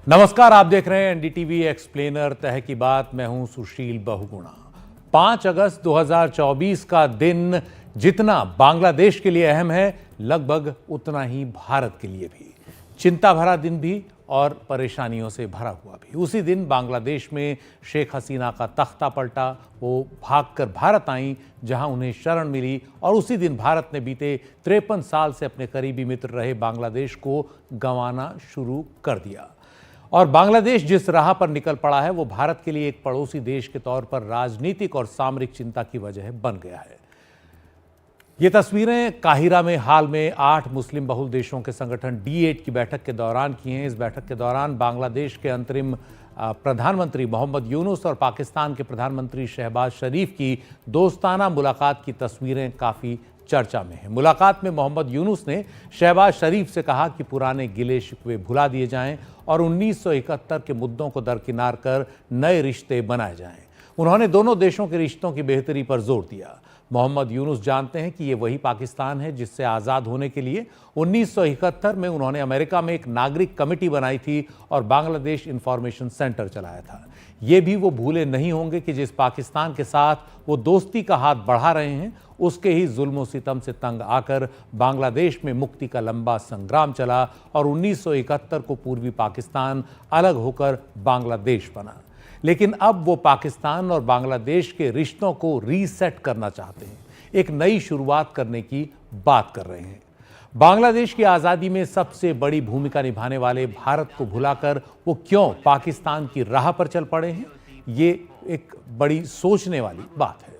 नमस्कार, आप देख रहे हैं एनडीटीवी एक्सप्लेनर तह की बात। मैं हूं सुशील बहुगुणा। 5 अगस्त 2024 का दिन जितना बांग्लादेश के लिए अहम है, लगभग उतना ही भारत के लिए भी। चिंता भरा दिन भी और परेशानियों से भरा हुआ भी। उसी दिन बांग्लादेश में शेख हसीना का तख्ता पलटा। वो भागकर भारत आई, जहां उन्हें शरण मिली, और उसी दिन भारत ने बीते 53 साल से अपने करीबी मित्र रहे बांग्लादेश को गंवाना शुरू कर दिया। और बांग्लादेश जिस राह पर निकल पड़ा है, वो भारत के लिए एक पड़ोसी देश के तौर पर राजनीतिक और सामरिक चिंता की वजह बन गया है। ये तस्वीरें काहिरा में हाल में 8 मुस्लिम बहुल देशों के संगठन D8 की बैठक के दौरान की हैं। इस बैठक के दौरान बांग्लादेश के अंतरिम प्रधानमंत्री मोहम्मद यूनुस और पाकिस्तान के प्रधानमंत्री शहबाज शरीफ की दोस्ताना मुलाकात की तस्वीरें काफ़ी चर्चा में है। मुलाकात में मोहम्मद यूनुस ने शहबाज शरीफ से कहा कि पुराने गिले शिकवे भुला दिए जाएं और 1971 के मुद्दों को दरकिनार कर नए रिश्ते बनाए जाएं। उन्होंने दोनों देशों के रिश्तों की बेहतरी पर जोर दिया। मोहम्मद यूनुस जानते हैं कि ये वही पाकिस्तान है जिससे आज़ाद होने के लिए 1971 में उन्होंने अमेरिका में एक नागरिक कमेटी बनाई थी और बांग्लादेश इंफॉर्मेशन सेंटर चलाया था। ये भी वो भूले नहीं होंगे कि जिस पाकिस्तान के साथ वो दोस्ती का हाथ बढ़ा रहे हैं, उसके ही जुल्म सितम से तंग आकर बांग्लादेश में मुक्ति का लंबा संग्राम चला और 1971 को पूर्वी पाकिस्तान अलग होकर बांग्लादेश बना। लेकिन अब वो पाकिस्तान और बांग्लादेश के रिश्तों को रीसेट करना चाहते हैं, एक नई शुरुआत करने की बात कर रहे हैं। बांग्लादेश की आज़ादी में सबसे बड़ी भूमिका निभाने वाले भारत को भुलाकर वो क्यों पाकिस्तान की राह पर चल पड़े हैं, ये एक बड़ी सोचने वाली बात है।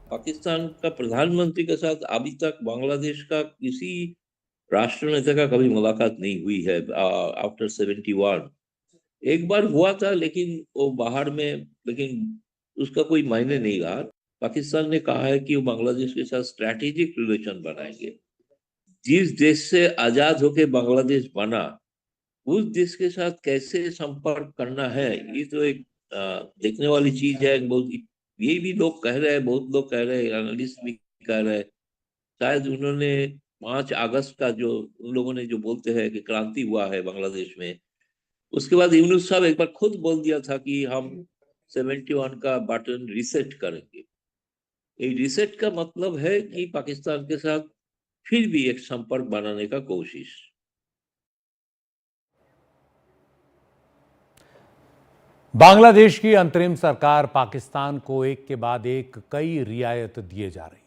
पाकिस्तान का प्रधानमंत्री के साथ अभी तक बांग्लादेश का किसी राष्ट्रनेता का कभी मुलाकात नहीं हुई है आफ्टर 71। एक बार हुआ था, लेकिन वो बाहर में, लेकिन उसका कोई मायने नहीं रहा। पाकिस्तान ने कहा है कि वो बांग्लादेश के साथ स्ट्रैटेजिक रिलेशन बनाएंगे। जिस देश से आजाद होके बांग्लादेश बना, उस देश के साथ कैसे संपर्क करना है, ये तो एक देखने वाली चीज है। बहुत ये भी लोग कह रहे हैं, बहुत लोग कह रहे हैं, एनालिस्ट भी कह रहे हैं, शायद उन्होंने 5 अगस्त का जो उन लोगों ने जो बोलते हैं कि क्रांति हुआ है बांग्लादेश में, उसके बाद यूनुस साहब एक बार खुद बोल दिया था कि हम 71 का बटन रीसेट करेंगे। ये रीसेट का मतलब है कि पाकिस्तान के साथ फिर भी एक संपर्क बनाने का कोशिश। बांग्लादेश की अंतरिम सरकार पाकिस्तान को एक के बाद एक कई रियायत दिए जा रही है।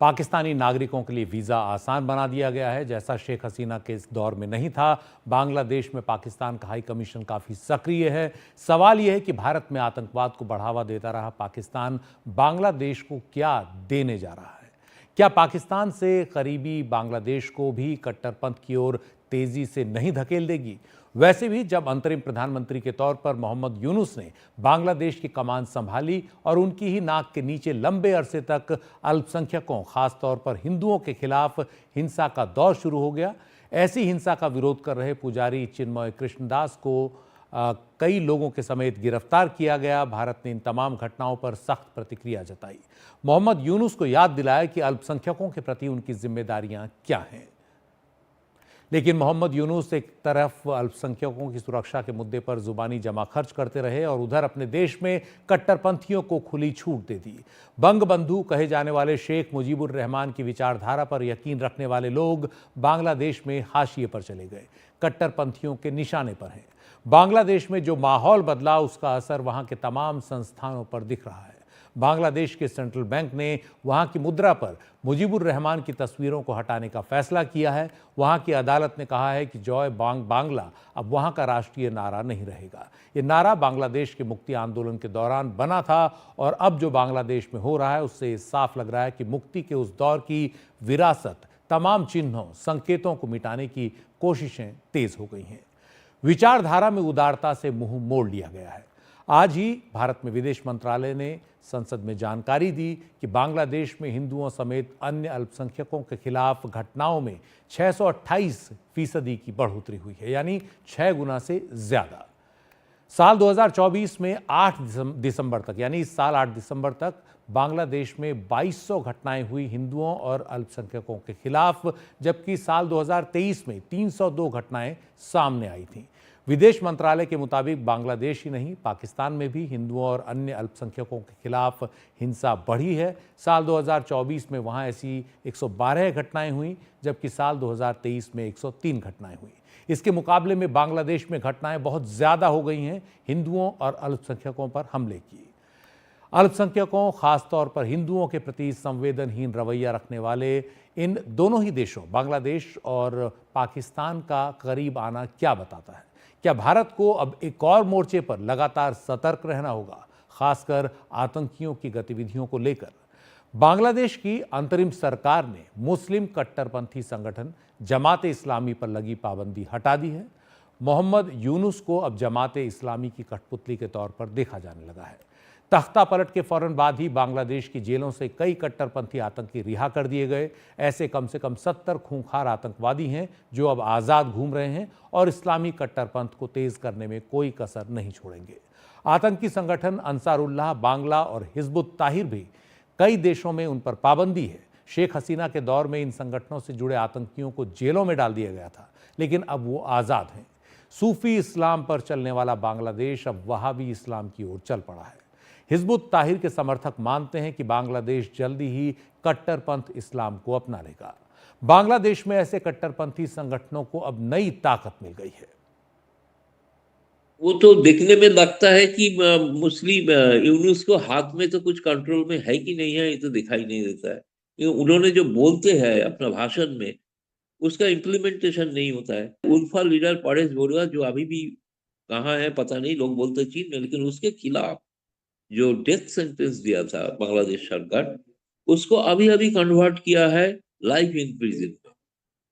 पाकिस्तानी नागरिकों के लिए वीज़ा आसान बना दिया गया है, जैसा शेख हसीना के इस दौर में नहीं था। बांग्लादेश में पाकिस्तान का हाई कमीशन काफ़ी सक्रिय है। सवाल यह है कि भारत में आतंकवाद को बढ़ावा देता रहा पाकिस्तान बांग्लादेश को क्या देने जा रहा है? क्या पाकिस्तान से करीबी बांग्लादेश को भी कट्टरपंथ की ओर तेजी से नहीं धकेल देगी? वैसे भी जब अंतरिम प्रधानमंत्री के तौर पर मोहम्मद यूनुस ने बांग्लादेश की कमान संभाली और उनकी ही नाक के नीचे लंबे अरसे तक अल्पसंख्यकों, खासतौर पर हिंदुओं के खिलाफ हिंसा का दौर शुरू हो गया। ऐसी हिंसा का विरोध कर रहे पुजारी चिन्मय कृष्णदास को कई लोगों के समेत गिरफ्तार किया गया। भारत ने इन तमाम घटनाओं पर सख्त प्रतिक्रिया जताई। मोहम्मद यूनुस को याद दिलाया कि अल्पसंख्यकों के प्रति उनकी जिम्मेदारियां क्या हैं। लेकिन मोहम्मद यूनुस एक तरफ अल्पसंख्यकों की सुरक्षा के मुद्दे पर जुबानी जमा खर्च करते रहे और उधर अपने देश में कट्टरपंथियों को खुली छूट दे दी। बंग बंधु कहे जाने वाले शेख मुजीबुर रहमान की विचारधारा पर यकीन रखने वाले लोग बांग्लादेश में हाशिए पर चले गए, कट्टरपंथियों के निशाने पर हैं। बांग्लादेश में जो माहौल बदला, उसका असर वहां के तमाम संस्थानों पर दिख रहा है। बांग्लादेश के सेंट्रल बैंक ने वहां की मुद्रा पर मुजीबुर रहमान की तस्वीरों को हटाने का फैसला किया है। वहां की अदालत ने कहा है कि जॉय बांग्ला अब वहां का राष्ट्रीय नारा नहीं रहेगा। ये नारा बांग्लादेश के मुक्ति आंदोलन के दौरान बना था और अब जो बांग्लादेश में हो रहा है, उससे साफ लग रहा है कि मुक्ति के उस दौर की विरासत, तमाम चिन्हों, संकेतों को मिटाने की कोशिशें तेज हो गई हैं। विचारधारा में उदारता से मुंह मोड़ लिया गया है। आज ही भारत में विदेश मंत्रालय ने संसद में जानकारी दी कि बांग्लादेश में हिंदुओं समेत अन्य अल्पसंख्यकों के खिलाफ घटनाओं में 628% की बढ़ोतरी हुई है, यानी 6 गुना से ज्यादा। साल 2024 में 8 दिसंबर तक, यानी इस साल 8 दिसंबर तक बांग्लादेश में 2200 घटनाएं हुई हिंदुओं और अल्पसंख्यकों के खिलाफ, जबकि साल 2023 में 302 घटनाएं सामने आई थीं। विदेश मंत्रालय के मुताबिक बांग्लादेश ही नहीं, पाकिस्तान में भी हिंदुओं और अन्य अल्पसंख्यकों के खिलाफ हिंसा बढ़ी है। साल 2024 में वहां ऐसी 112 घटनाएं हुई, जबकि साल 2023 में 103 घटनाएं हुई। इसके मुकाबले में बांग्लादेश में घटनाएं बहुत ज्यादा हो गई हैं हिंदुओं और अल्पसंख्यकों पर हमले की। अल्पसंख्यकों, खासतौर पर हिंदुओं के प्रति संवेदनहीन रवैया रखने वाले इन दोनों ही देशों, बांग्लादेश और पाकिस्तान का करीब आना क्या बताता है? क्या भारत को अब एक और मोर्चे पर लगातार सतर्क रहना होगा, खासकर आतंकियों की गतिविधियों को लेकर? बांग्लादेश की अंतरिम सरकार ने मुस्लिम कट्टरपंथी संगठन जमाते इस्लामी पर लगी पाबंदी हटा दी है। मोहम्मद यूनुस को अब जमाते इस्लामी की कठपुतली के तौर पर देखा जाने लगा है। तख्ता पलट के फौरन बाद ही बांग्लादेश की जेलों से कई कट्टरपंथी आतंकी रिहा कर दिए गए। ऐसे कम से कम 70 खूंखार आतंकवादी हैं जो अब आज़ाद घूम रहे हैं और इस्लामी कट्टरपंथ को तेज करने में कोई कसर नहीं छोड़ेंगे। आतंकी संगठन अंसारुल्लाह, बांग्ला और हिजबुत ताहिर भी कई देशों में उन पर पाबंदी है। शेख हसीना के दौर में इन संगठनों से जुड़े आतंकियों को जेलों में डाल दिया गया था, लेकिन अब वो आज़ाद हैं। सूफी इस्लाम पर चलने वाला बांग्लादेश अब वहाबी इस्लाम की ओर चल पड़ा है। हिजबुत ताहिर के समर्थक मानते हैं कि बांग्लादेश जल्दी ही कट्टरपंथ इस्लाम को अपना लेगा। बांग्लादेश में ऐसे कट्टरपंथी संगठनों को अब नई ताकत मिल गई है। वो तो देखने में लगता है कि मुस्लिम यूनुस को हाथ में तो कुछ कंट्रोल में है कि नहीं है, ये तो दिखाई नहीं देता है। उन्होंने जो बोलते हैं अपना भाषण में, उसका इम्प्लीमेंटेशन नहीं होता है। उल्फा लीडर परेश बरुआ जो अभी भी कहाँ है पता नहीं, लोग बोलते चीन में, लेकिन उसके खिलाफ जो डेथ सेंटेंस दिया था बांग्लादेश सरकार, उसको अभी अभी कन्वर्ट किया है लाइफ इन प्रिजन में।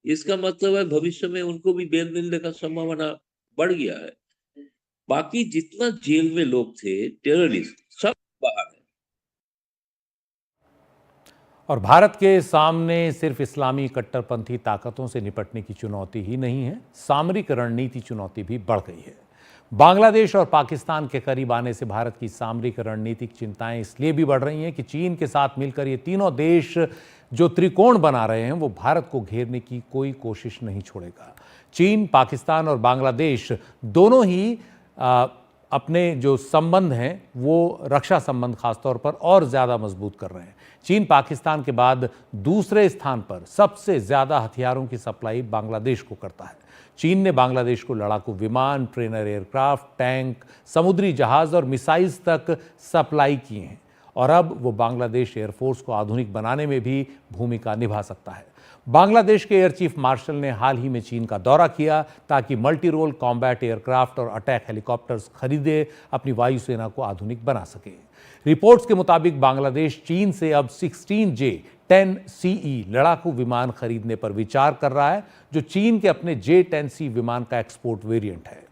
इसका मतलब है भविष्य में उनको भी बेल मिलने का संभावना बढ़ गया है। बाकी जितना जेल में लोग थे टेररिस्ट, सब बाहर है। और भारत के सामने सिर्फ इस्लामी कट्टरपंथी ताकतों से निपटने की चुनौती ही नहीं है, सामरिक रणनीति चुनौती भी बढ़ गई है। बांग्लादेश और पाकिस्तान के करीब आने से भारत की सामरिक रणनीतिक चिंताएं इसलिए भी बढ़ रही हैं कि चीन के साथ मिलकर ये तीनों देश जो त्रिकोण बना रहे हैं, वो भारत को घेरने की कोई कोशिश नहीं छोड़ेगा। चीन, पाकिस्तान और बांग्लादेश दोनों ही अपने जो संबंध हैं वो रक्षा संबंध खासतौर पर और ज़्यादा मजबूत कर रहे हैं। चीन पाकिस्तान के बाद दूसरे स्थान पर सबसे ज़्यादा हथियारों की सप्लाई बांग्लादेश को करता है। चीन ने बांग्लादेश को लड़ाकू विमान, ट्रेनर एयरक्राफ्ट, टैंक, समुद्री जहाज और मिसाइल्स तक सप्लाई किए हैं और अब वो बांग्लादेश एयरफोर्स को आधुनिक बनाने में भी भूमिका निभा सकता है। बांग्लादेश के एयर चीफ मार्शल ने हाल ही में चीन का दौरा किया ताकि मल्टी रोल कॉम्बैट एयरक्राफ्ट और अटैक हेलीकॉप्टर्स खरीदे अपनी वायुसेना को आधुनिक बना सके। रिपोर्ट्स के मुताबिक बांग्लादेश चीन से अब 16J-10CE लड़ाकू विमान खरीदने पर विचार कर रहा है, जो चीन के अपने J-10C विमान का एक्सपोर्ट वेरिएंट है।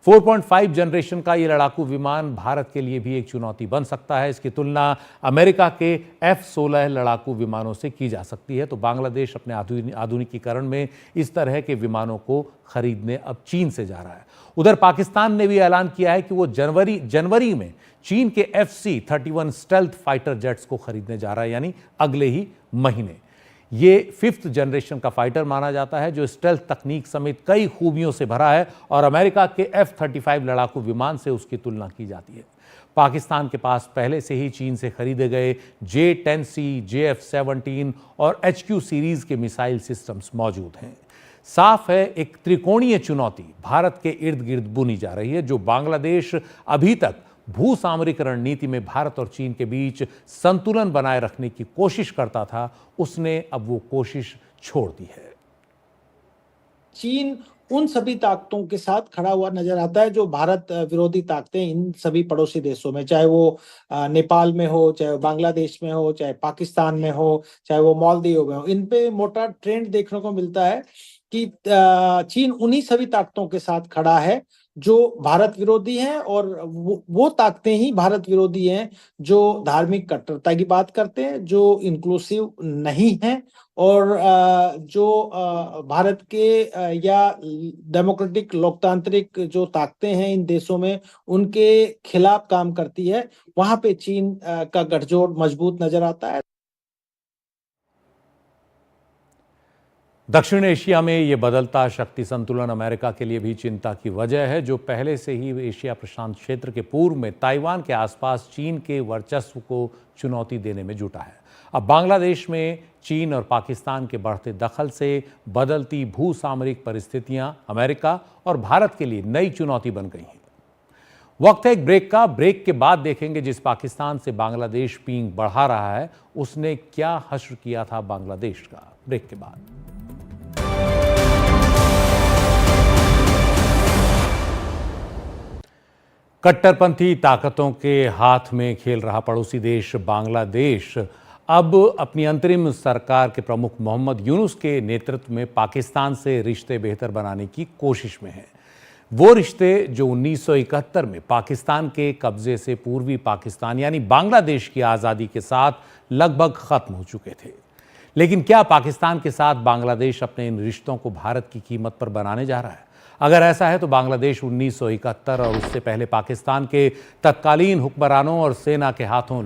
4.5 जनरेशन का ये लड़ाकू विमान भारत के लिए भी एक चुनौती बन सकता है। इसकी तुलना अमेरिका के F-16 लड़ाकू विमानों से की जा सकती है। तो बांग्लादेश अपने आधुनिकीकरण में इस तरह के विमानों को खरीदने अब चीन से जा रहा है। उधर पाकिस्तान ने भी ऐलान किया है कि वो जनवरी में चीन के FC-31 स्टेल्थ फाइटर जेट्स को खरीदने जा रहा है, यानी अगले ही महीने। ये 5th जनरेशन का फाइटर माना जाता है जो स्टेल्थ तकनीक समेत कई खूबियों से भरा है और अमेरिका के F-35 लड़ाकू विमान से उसकी तुलना की जाती है। पाकिस्तान के पास पहले से ही चीन से खरीदे गए J-10C, JF-17 और HQ सीरीज के मिसाइल सिस्टम्स मौजूद हैं। साफ है, एक त्रिकोणीय चुनौती भारत के इर्द गिर्द बुनी जा रही है। जो बांग्लादेश अभी तक भूसामरिक रणनीति में भारत और चीन के बीच संतुलन बनाए रखने की कोशिश करता था, उसने अब वो कोशिश छोड़ दी है। चीन उन सभी ताकतों के साथ खड़ा हुआ नजर आता है जो भारत विरोधी ताकतें इन सभी पड़ोसी देशों में, चाहे वो नेपाल में हो, चाहे वो बांग्लादेश में हो, चाहे पाकिस्तान में हो, चाहे वो मालदीव में हो, इन पे मोटा ट्रेंड देखने को मिलता है कि चीन उन्हीं सभी ताकतों के साथ खड़ा है जो भारत विरोधी हैं, और वो ताकतें ही भारत विरोधी हैं जो धार्मिक कट्टरता की बात करते हैं, जो इंक्लूसिव नहीं है, और जो भारत के या डेमोक्रेटिक लोकतांत्रिक जो ताकतें हैं इन देशों में, उनके खिलाफ काम करती है। वहां पे चीन का गठजोड़ मजबूत नजर आता है। दक्षिण एशिया में ये बदलता शक्ति संतुलन अमेरिका के लिए भी चिंता की वजह है, जो पहले से ही एशिया प्रशांत क्षेत्र के पूर्व में ताइवान के आसपास चीन के वर्चस्व को चुनौती देने में जुटा है। अब बांग्लादेश में चीन और पाकिस्तान के बढ़ते दखल से बदलती भू सामरिक परिस्थितियां अमेरिका और भारत के लिए नई चुनौती बन गई हैं। वक्त है एक ब्रेक का। ब्रेक के बाद देखेंगे जिस पाकिस्तान से बांग्लादेश पींग बढ़ा रहा है, उसने क्या हश्र किया था बांग्लादेश का। ब्रेक के बाद कट्टरपंथी ताकतों के हाथ में खेल रहा पड़ोसी देश बांग्लादेश अब अपनी अंतरिम सरकार के प्रमुख मोहम्मद यूनुस के नेतृत्व में पाकिस्तान से रिश्ते बेहतर बनाने की कोशिश में है। वो रिश्ते जो 1971 में पाकिस्तान के कब्जे से पूर्वी पाकिस्तान यानी बांग्लादेश की आज़ादी के साथ लगभग खत्म हो चुके थे। लेकिन क्या पाकिस्तान के साथ बांग्लादेश अपने इन रिश्तों को भारत की कीमत पर बनाने जा रहा है? अगर ऐसा है तो बांग्लादेश 1971 और उससे पहले पाकिस्तान के तत्कालीन हुक्मरानों और सेना के हाथों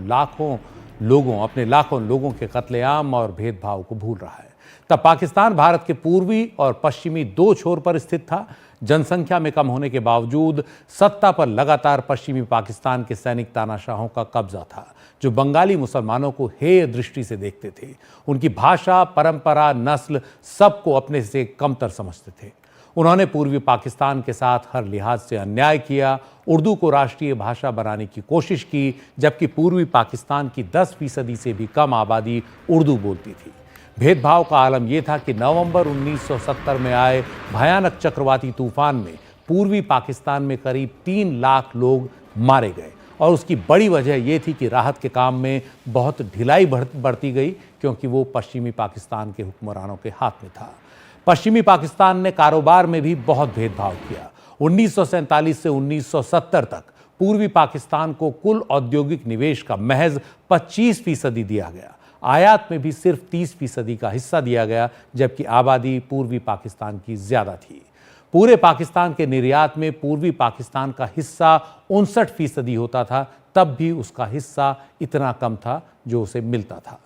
अपने लाखों लोगों के कत्लेआम और भेदभाव को भूल रहा है। तब पाकिस्तान भारत के पूर्वी और पश्चिमी दो छोर पर स्थित था। जनसंख्या में कम होने के बावजूद सत्ता पर लगातार पश्चिमी पाकिस्तान के सैनिक तानाशाहों का कब्जा था, जो बंगाली मुसलमानों को हेय दृष्टि से देखते थे। उनकी भाषा, परंपरा, नस्ल सबको अपने से कमतर समझते थे। उन्होंने पूर्वी पाकिस्तान के साथ हर लिहाज से अन्याय किया। उर्दू को राष्ट्रीय भाषा बनाने की कोशिश की, जबकि पूर्वी पाकिस्तान की 10% से भी कम आबादी उर्दू बोलती थी। भेदभाव का आलम यह था कि नवंबर 1970 में आए भयानक चक्रवाती तूफान में पूर्वी पाकिस्तान में करीब 3 लाख लोग मारे गए, और उसकी बड़ी वजह यह थी कि राहत के काम में बहुत ढिलाई बरती गई, क्योंकि वो पश्चिमी पाकिस्तान के हुक्मरानों के हाथ में था। पश्चिमी पाकिस्तान ने कारोबार में भी बहुत भेदभाव किया। 1947 से 1970 तक पूर्वी पाकिस्तान को कुल औद्योगिक निवेश का महज 25% दिया गया। आयात में भी सिर्फ 30% का हिस्सा दिया गया, जबकि आबादी पूर्वी पाकिस्तान की ज्यादा थी। पूरे पाकिस्तान के निर्यात में पूर्वी पाकिस्तान का हिस्सा 59% होता था, तब भी उसका हिस्सा इतना कम था जो उसे मिलता था।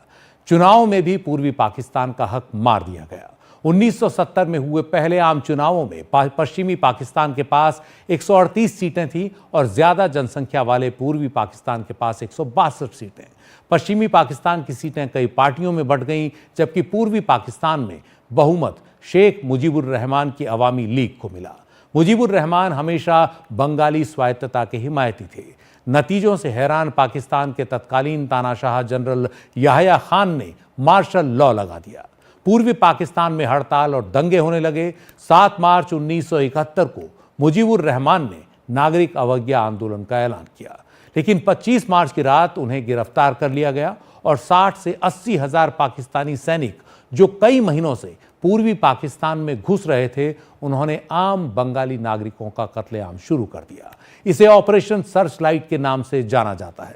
चुनाव में भी पूर्वी पाकिस्तान का हक मार दिया गया। 1970 में हुए पहले आम चुनावों में पश्चिमी पाकिस्तान के पास 138 सीटें थीं और ज्यादा जनसंख्या वाले पूर्वी पाकिस्तान के पास 162 सीटें। पश्चिमी पाकिस्तान की सीटें कई पार्टियों में बंट गईं, जबकि पूर्वी पाकिस्तान में बहुमत शेख मुजीबुर रहमान की अवामी लीग को मिला। मुजीबुर रहमान हमेशा बंगाली स्वायत्तता के हिमायती थे। नतीजों से हैरान पाकिस्तान के तत्कालीन तानाशाह जनरल याह्या खान ने मार्शल लॉ लगा दिया। पूर्वी पाकिस्तान में हड़ताल और दंगे होने लगे। 7 मार्च 1971 को मुजीबुर रहमान ने नागरिक अवज्ञा आंदोलन का ऐलान किया, लेकिन 25 मार्च की रात उन्हें गिरफ्तार कर लिया गया और 60 से 80 हजार पाकिस्तानी सैनिक जो कई महीनों से पूर्वी पाकिस्तान में घुस रहे थे, उन्होंने आम बंगाली नागरिकों का कत्लेआम शुरू कर दिया। इसे ऑपरेशन सर्चलाइट के नाम से जाना जाता है।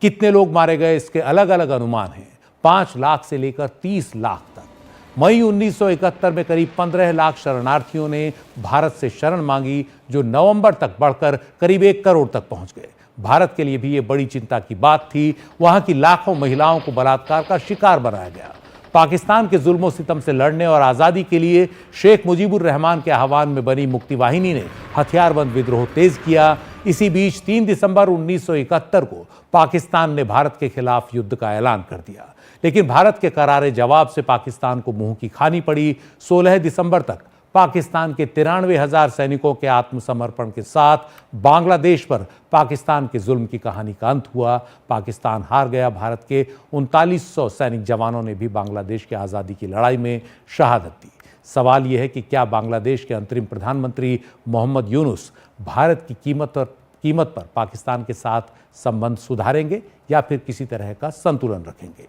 कितने लोग मारे गए इसके अलग अलग अनुमान हैं, 5 लाख से लेकर 30 लाख तक। मई 1971 में करीब 15 लाख शरणार्थियों ने भारत से शरण मांगी, जो नवंबर तक बढ़कर करीब 1 करोड़ तक पहुंच गए। भारत के लिए भी ये बड़ी चिंता की बात थी। वहां की लाखों महिलाओं को बलात्कार का शिकार बनाया गया। पाकिस्तान के जुल्म सितम से लड़ने और आज़ादी के लिए शेख मुजीबुर रहमान के आह्वान में बनी मुक्ति वाहिनी ने हथियारबंद विद्रोह तेज किया। इसी बीच 3 दिसंबर 1971 को पाकिस्तान ने भारत के खिलाफ युद्ध का ऐलान कर दिया, लेकिन भारत के करारे जवाब से पाकिस्तान को मुंह की खानी पड़ी। 16 दिसंबर तक पाकिस्तान के 93,000 सैनिकों के आत्मसमर्पण के साथ बांग्लादेश पर पाकिस्तान के जुल्म की कहानी का अंत हुआ। पाकिस्तान हार गया। भारत के 3900 सैनिक जवानों ने भी बांग्लादेश की आज़ादी की लड़ाई में शहादत दी। सवाल यह है कि क्या बांग्लादेश के अंतरिम प्रधानमंत्री मोहम्मद यूनुस भारत की कीमत पर पाकिस्तान के साथ संबंध सुधारेंगे या फिर किसी तरह का संतुलन रखेंगे।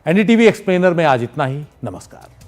एनडीटीवी एक्सप्लेनर में आज इतना ही। नमस्कार।